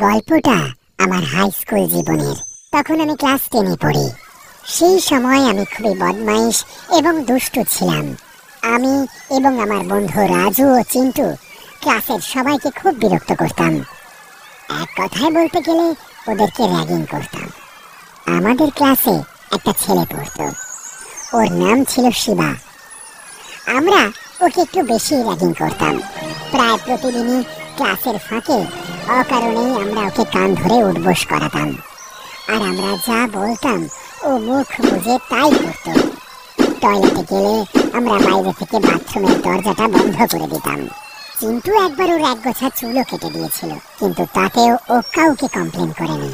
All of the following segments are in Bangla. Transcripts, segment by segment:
গল্পটা আমার হাই স্কুল জীবনের। তখন আমি ক্লাস 10-এ পড়ি। সেই সময় আমি খুবই বদমাইশ এবং দুষ্টু ছিলাম। আমি এবং আমার বন্ধু রাজু ও চিন্টু ক্লাসের সবাইকে খুব বিরক্ত করতাম। এক কথায় বলতে গেলে ওদেরকে র্যাগিং করতাম। আমাদের ক্লাসে একটা ছেলে পড়তো, ওর নাম ছিল শিবা। আমরা ওকে একটু বেশি র্যাগিং করতাম। প্রায় প্রতিদিনই ক্লাসের ফাঁকে অকারণেই আমরা ওকে কান ধরে উঠবোস করাতাম, আর আমরা যা বলতাম ও মুখ বুঝে তাই করত। টয়লেটে গেলে আমরা বাইরে থেকে বাথরুমের দরজাটা বন্ধ করে দিতাম। চিন্টু একবার ওর এক গোছা চুলও কেটে দিয়েছিল, কিন্তু তাতেও ও কাউকে কমপ্লেন করেনি।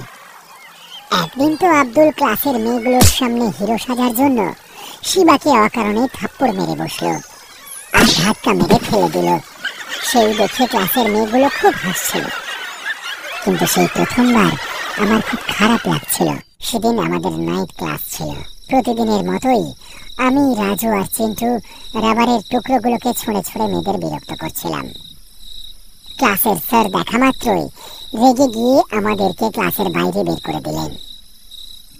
একদিন তো আব্দুল ক্লাসের মেয়েগুলোর সামনে হিরো সাজার জন্য শিবাকে অকারণে থাপ্পড় মেরে বসলো আর ধাক্কা মেরে ফেলে দিল। সেই দেখে ক্লাসের মেয়েগুলো খুব হাসছিল, কিন্তু সেই প্রথমবার আমার খুব খারাপ লাগছিল। সেদিন আমাদের নাইট ক্লাস ছিল। প্রতিদিনের মতোই আমি, রাজু আর চিন্টু রাবারের টুকরোগুলোকে ছুঁড়ে ছুঁড়ে মেয়েদের বিরক্ত করছিলাম। ক্লাসের স্যার দেখা মাত্রই রেগে গিয়ে আমাদেরকে ক্লাসের বাইরে বের করে দিলেন।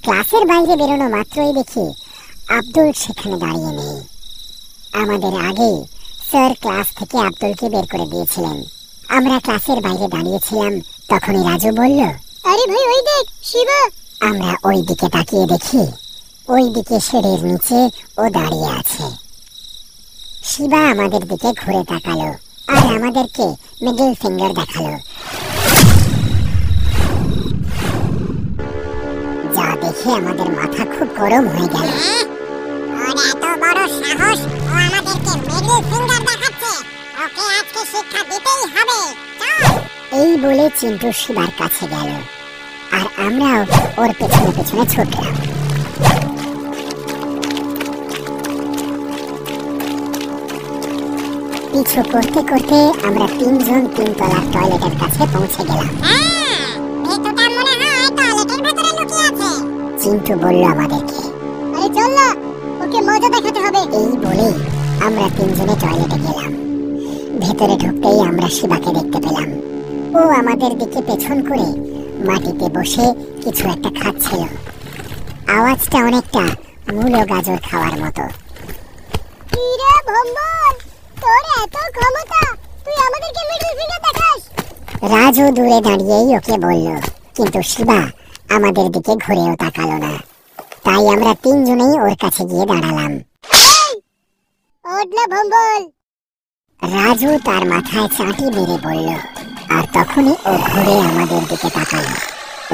ক্লাসের বাইরে বেরোনো মাত্রই দেখি আব্দুল সেখানে দাঁড়িয়ে নেই। আমাদের আগেই স্যার ক্লাস থেকে আব্দুলকে বের করে দিয়েছিলেন। আমরা ক্লাসের বাইরে দাঁড়িয়েছিলাম, তখনই রাজু বলল, আরে ভাই ওই দেখ শিবা। আমরা ওই দিকে তাকিয়ে দেখি ওই দিকে সিঁড়ির নিচে ও দাঁড়িয়ে আছে। শিবা আমাদের দিকে ঘুরে তাকালো আর আমাদেরকে মিডল ফিঙ্গার দেখালো। যা দেখে আমাদের মাথা খুব গরম হয়ে গেল। ওর এত বড় সাহস, ও আমাদেরকে মিডল ফিঙ্গার দেখাচ্ছে। ওকে আজকে শিক্ষা দিতেই হবে। এই বলে চিন্টু শিবার কাছে গেল আর আমরাও ওর পেছনে পেছনে ছুটলাম। পিছু করতে করতে আমরা তিনজন তিনতলার টয়লেটের কাছে পৌঁছে গেলাম। চিন্টু বলল আমাদেরকে, আরে চল না, ওকে মজা দেখাতে হবে। এই বলে আমরা তিনজনে টয়লেটে গেলাম। ভেতরে ঢুকতেই আমরা শিবাকে দেখতে পেলাম। ও আমাদের দিকে পেছন করে মাটিতে বসে কিছু একটা খাচ্ছিল। আওয়াজটা অনেকটা মূলো গাজর খাওয়ার মতো। কিরে ভম্বল, তোর এত ক্ষমতা, তুই আমাদেরকে মিডল ফিঙ্গার দেখাস? রাজু দূরে দাঁড়িয়েই ওকে বলল, কিন্তু শিবা আমাদের দিকে ঘুরেও তাকালো না। তাই আমরা তিনজনেই ওর কাছে গিয়ে দাঁড়ালাম। ওঠলে ভম্বল। রাজু তার মাথায় চাটি মেরে বলল, আর তখনই ও ঘুরে আমাদের দিকে তাকালো।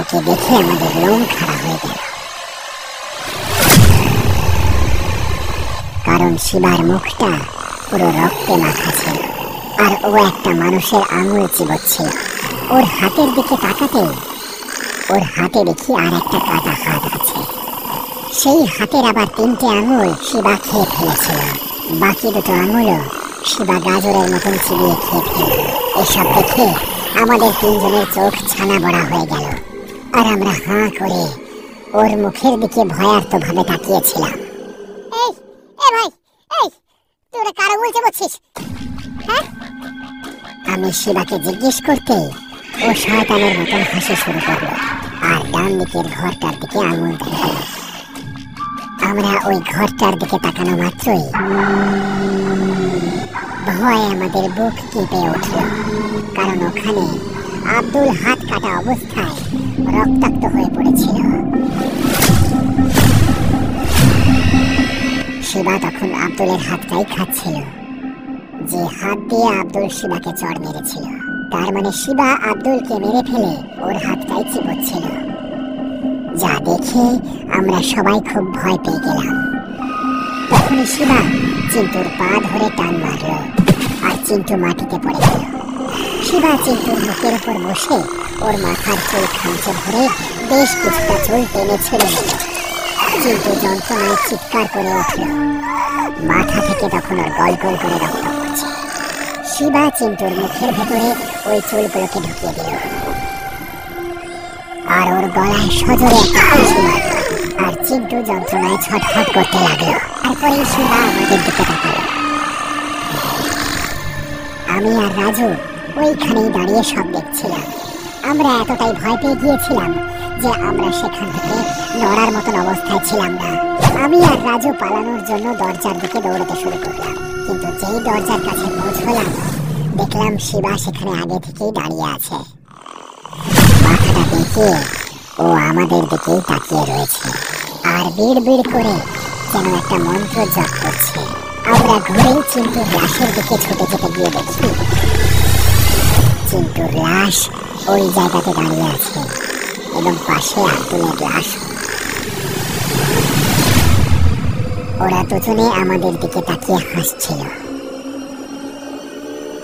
ওকে দেখে আমাদের লোম খাড়া হয়ে গেল, কারণ শিবার মুখটা পুরো রক্তে মাখা ছিল আর ও একটা মানুষের আঙুল চিবোচ্ছিল। ওর হাতের দিকে তাকাতে ওর হাতে দেখি আর একটা কাটা হাত আছে। সেই হাতের আবার 3টে আঙুল শিবা খেয়ে ফেলেছিল। বাকি 2টো আঙুলও শিবা গাজরের মতন চিবিয়ে খেয়ে ফেলল। এসব দেখে আমাদের তিনজনের চোখ ছানা বড়া হয়ে গেল আর আমরা হাঁ করে ওর মুখের দিকে ভয়ার্ত ভাবে তাকিয়েছিলাম। আমি শিবাকে জিজ্ঞেস করতে ও শয়তানের মতন হাসি শুরু করলো আর ডান দিকের ঘরটার দিকে আঙুল দেখালো। আমরা ওই ঘরটার দিকে তাকানো মাত্রই ভয়ে আমাদের বুক কেঁপে উঠল, কারণ ওখানে আব্দুল হাত কাটা অবস্থায় রক্তাক্ত হয়ে পড়েছিল। শিবা তখন আব্দুলের হাতটাই খাচ্ছিল, যে হাত দিয়ে আব্দুল শিবাকে চড় মেরেছিল। তার মানে শিবা আব্দুলকে মেরে ফেলে ওর হাতটাই চিবোচ্ছিল। যা দেখে আমরা সবাই খুব ভয় পেয়ে গেলাম। তখনই শিবা চিন্টুর পা ধরে টান মারল আর চিন্টু মাটিতে পড়ে গেল। শিবা চিন্টুর বুকের উপর বসে ওর মাথার চুল খামচে ধরে বেশ কিছুটা চুল টেনে ছেড়ে দিল। চিন্টু যন্ত্রণায় চিৎকার করে উঠল। মাথা থেকে তখন ওর গল গল করে রক্ত পড়ছে। শিবা চিন্টুর মুখের ভেতরে ওই চুলগুলোকে ঢুকিয়ে দিল আর ওর গলায় সজোরে একটা হাসি মারল, আর চিন্টু যন্ত্রণায় ছটফট করতে লাগলো। তারপরে শিবা আমাদের দিকে তাকালো। আমি আর রাজু ওইখানেই দাঁড়িয়ে সব দেখছিলাম। আমরা এতটাই ভয় পেয়ে গিয়েছিলাম যে আমরা সেখান থেকে নড়ার মতন অবস্থায় ছিলাম না। আমি আর রাজু পালানোর জন্য দরজার দিকে দৌড়াতে শুরু করলাম, কিন্তু যেই দরজার কাছে পৌঁছলাম দেখলাম শিবা সেখানে আগে থেকেই দাঁড়িয়ে আছে। মাথাটা দেখিয়ে ও আমাদের দিকেই তাকিয়ে রয়েছে আর বিড় বিড় করে যেন একটা মন্ত্র জপ করছে। আমরা ঘুরেই চিন্টুর লাশের দিকে ছুটে যেতে গিয়ে দেখি চিন্টুর লাশ ওই জায়গাতে দাঁড়িয়ে আছে এবং পাশে আব্দুলের লাশ। ওরা দুজনে আমাদের দিকে তাকিয়ে হাসছিল।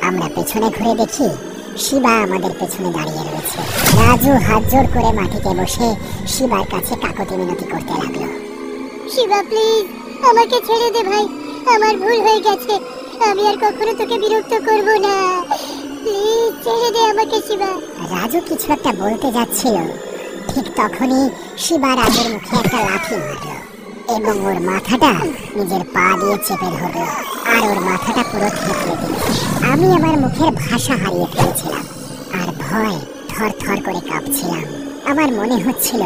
আমরা পেছনে ঘুরে দেখি শিবা আমাদের পেছনে দাঁড়িয়ে রয়েছে। রাজু হাত জোর করে মাটিতে বসে শিবার কাছে কাকতি মিনতি করতে লাগলো। শিবা প্লিজ আমাকে ছেড়ে দে ভাই, আমার ভুল হয়ে গেছে, আমি আর কখনো তোকে বিরক্ত করব না, প্লিজ ছেড়ে দে আমাকে শিবা। রাজু কিছু একটা বলতে যাচ্ছিল, ঠিক তখনই শিবা রাজুর মুখে একটা লাথি মারল এবং ওর মাথাটা নিজের পা দিয়ে চেপে ধরল আর ওর মাথাটা পুরো থেতলে দিল। আমি আমার মুখের ভাষা হারিয়ে ফেলেছিলাম আর ভয় থর থর করে কাঁপছিলাম। আমার মনে হচ্ছিল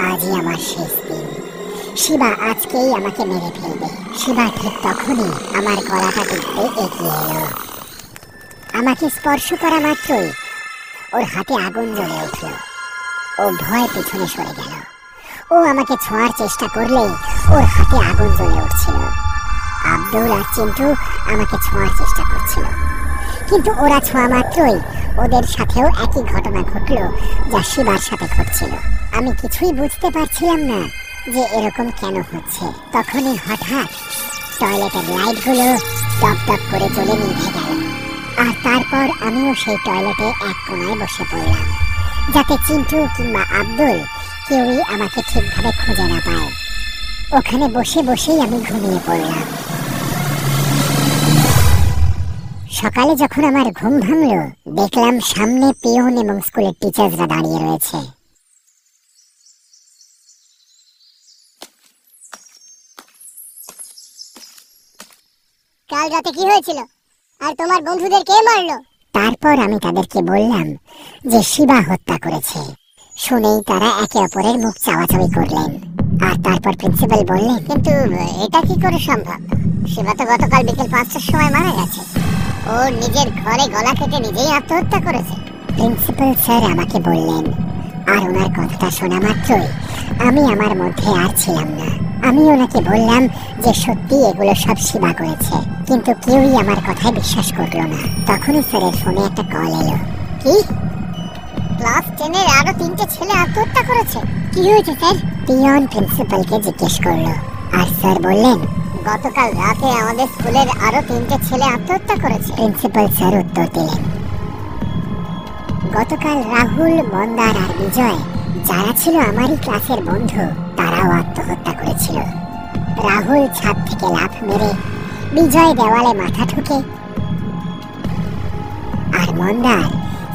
আজই আমার শেষ দিন, শিবা আজকেই আমাকে মেরে ফেলবে। শিবা ঠিক তখনই আমার গলাটা টিপতে এগিয়ে এলো। আমাকে স্পর্শ করা মাত্রই ওর হাতে আগুন জ্বলে উঠল। ও ভয় পিছনে সরে গেল। ও আমাকে ছোঁয়ার চেষ্টা করলেই ওর হাতে আগুন জ্বলে উঠছিল। আব্দুল আর চিন্টু আমাকে ছোঁয়ার চেষ্টা করছিল, কিন্তু ওরা ছোঁয়া মাত্রই ওদের সাথেও একই ঘটনা ঘটলো যা শিবার সাথে ঘটছিল। আমি কিছুই বুঝতে পারছিলাম না যে এরকম কেন হচ্ছে। তখনই হঠাৎ টয়লেটের লাইটগুলো টপ টপ করে জ্বলে নিভে গেল আর তারপর আমিও সেই টয়লেটে এক কোণায় বসে পড়লাম, যাতে চিন্টু কিংবা আব্দুল কেউই আমাকে ঠিকভাবে খুঁজে না পায়। ওখানে বসে বসেই আমি ঘুমিয়ে পড়লাম। সকালে যখন আমার ঘুম ভাঙলো দেখলাম সামনে পিয়ন এবং স্কুলের টিচার্সরা দাঁড়িয়ে রয়েছে। কাল রাতে কি হয়েছিল আর তোমার বন্ধুদের কে মারলো? তারপর আমি তাদেরকে বললাম যে শিবা হত্যা করেছে। শুনেই তারা একে অপরের মুখ চাওয়াচাওয়ি করলেন আর তারপর প্রিন্সিপাল বললেন, কিন্তু এটা কি করে সম্ভব? শিবা তো গতকাল বিকেল 5টার সময় মারা গেছে, ও নিজের ঘরে গলা কেটে নিজেই আত্মহত্যা করেছে। প্রিন্সিপাল স্যার আমাকে বললেন আর ওনার কথাটা শোনা মাত্রই আমি আমার মধ্যে আর ছিলাম না। আমি ওনাকে বললাম যে সত্যি এগুলো সব শিবা করেছে, কিন্তু কেউই আমার কথায় বিশ্বাস করলো না। তখনই স্যারের ফোনে একটা কল এলো। কি? ক্লাস 10-এর আরো 3টে ছেলে আত্মহত্যা করেছে? কি হয়েছে স্যার? পিয়ন প্রিন্সিপালকে জিজ্ঞেস করলো আর স্যার বললেন, গতকাল রাতে আমাদের স্কুলের আরো 3টে ছেলে আত্মহত্যা করেছে। প্রিন্সিপাল স্যার উত্তর দিলেন, গতকাল রাহুল, মন্দার আর বিজয়, যারা ছিল আমারই ক্লাসের বন্ধু, তারাও আত্মহত্যা করেছিল। রাহুল ছাদ থেকে লাফ মেরে, বিজয় দেওয়ালে মাথা ঠুকে আর মন্দার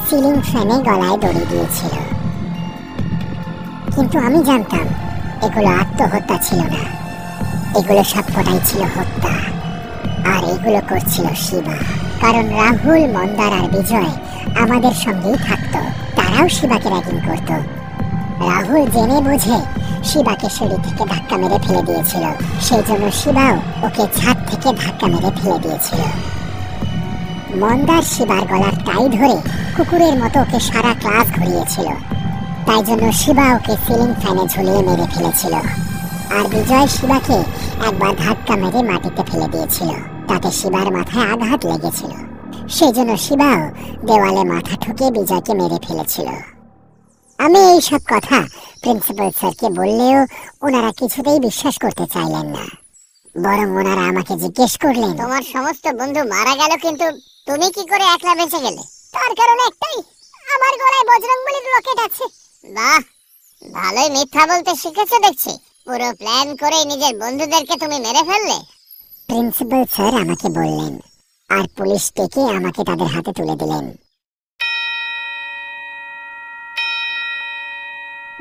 সিলিং ফ্যানে গলায় দড়ি দিয়েছিল। কিন্তু আমি জানতাম এগুলো আত্মহত্যা ছিল না, এগুলো সবকটাই ছিল হত্যা। আর এগুলো করছিল শিবা, কারণ রাহুল, মন্দার আর বিজয় আমাদের সঙ্গেই থাকতো, তারাও শিবাকে র্যাগিং করত। রাহুল জেনে বুঝে শিবাকে সিঁড়ি থেকে ধাক্কা মেরে ফেলে দিয়েছিল, সেই জন্য শিবাও ওকে ছাদ থেকে ধাক্কা মেরে ফেলে দিয়েছিল। মন্দার শিবার গলার টাই ধরে কুকুরের মতো ওকে সারা ক্লাস ঘুরিয়েছিল, তাই জন্য শিবা ওকে সিলিং ফ্যানে ঝুলিয়ে মেরে ফেলেছিল। আর বিজয় শিবাকে একবার ধাক্কা মেরে মাটিতে ফেলে দিয়েছিল, তাতে শিবার মাথায় আঘাত লেগেছিল, সেই জন্য শিবাও দেওয়ালে মাথা ঠুকে বিজয়কে মেরে ফেলেছিল। আমি এই সব কথা প্রিন্সিপাল স্যারকে বললেও ওনারা কিছুতেই বিশ্বাস করতে চাইলেন না, বরং ওনারা আমাকে জিজ্ঞেস করলেন, তোমার সমস্ত বন্ধু মারা গেল, কিন্তু তুমি কি করে একলা বেঁচে গেলে? তার কারণ একটাই, আমার গলায় বজরংবলীর রকেট আছে। বাহ, ভালোই মিথ্যা বলতে শিখেছো দেখছি। পুরো প্ল্যান করে নিজের বন্ধুদেরকে তুমি মেরে ফেললে। প্রিন্সিপাল স্যার আমাকে বললেন আর পুলিশ ডেকে আমাকে তাদের হাতে তুলে দিলেন।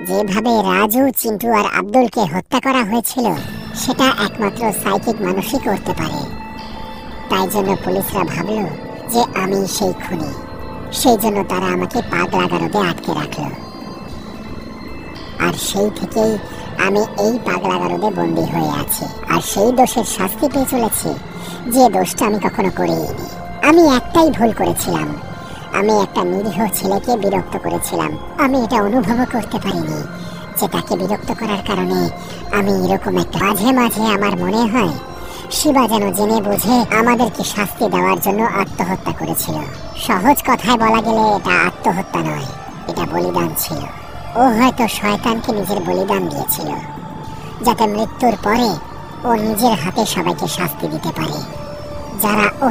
যেভাবে রাজু, চিন্টু আর আব্দুলকে হত্যা করা হয়েছিল সেটা একমাত্র সাইকিক মানুষই করতে পারে। তাই জন্য পুলিশরা ভাবলো যে আমি সেই খুনি। সেই জন্য তারা আমাকে পাগলা গারদে আটকে রাখলো। আর সেই থেকেই আমি এই পাগলা গারদে বন্দী হয়ে আছি, আর সেই দোষের শাস্তি পেয়ে চলেছি যে দোষটা আমি কখনো করিনি। আমি একটাই ভুল করেছিলাম, আমি একটা নিরীহ ছেলেকে বিরক্ত করেছিলাম। আমি এটা অনুভব করতে পারিনি যে তাকে বিরক্ত করার কারণে আমি এরকম একটা। মাঝে মাঝে আমার মনে হয় শিবা যেন জেনে বুঝে আমাদেরকে শাস্তি দেওয়ার জন্য আত্মহত্যা করেছিল। সহজ কথায় বলা গেলে এটা আত্মহত্যা নয়, এটা বলিদান ছিল। ও হয়তো শয়তানকে নিজের বলিদান দিয়েছিল, যাতে মৃত্যুর পরে ও নিজের হাতে সবাইকে শাস্তি দিতে পারে যারা ও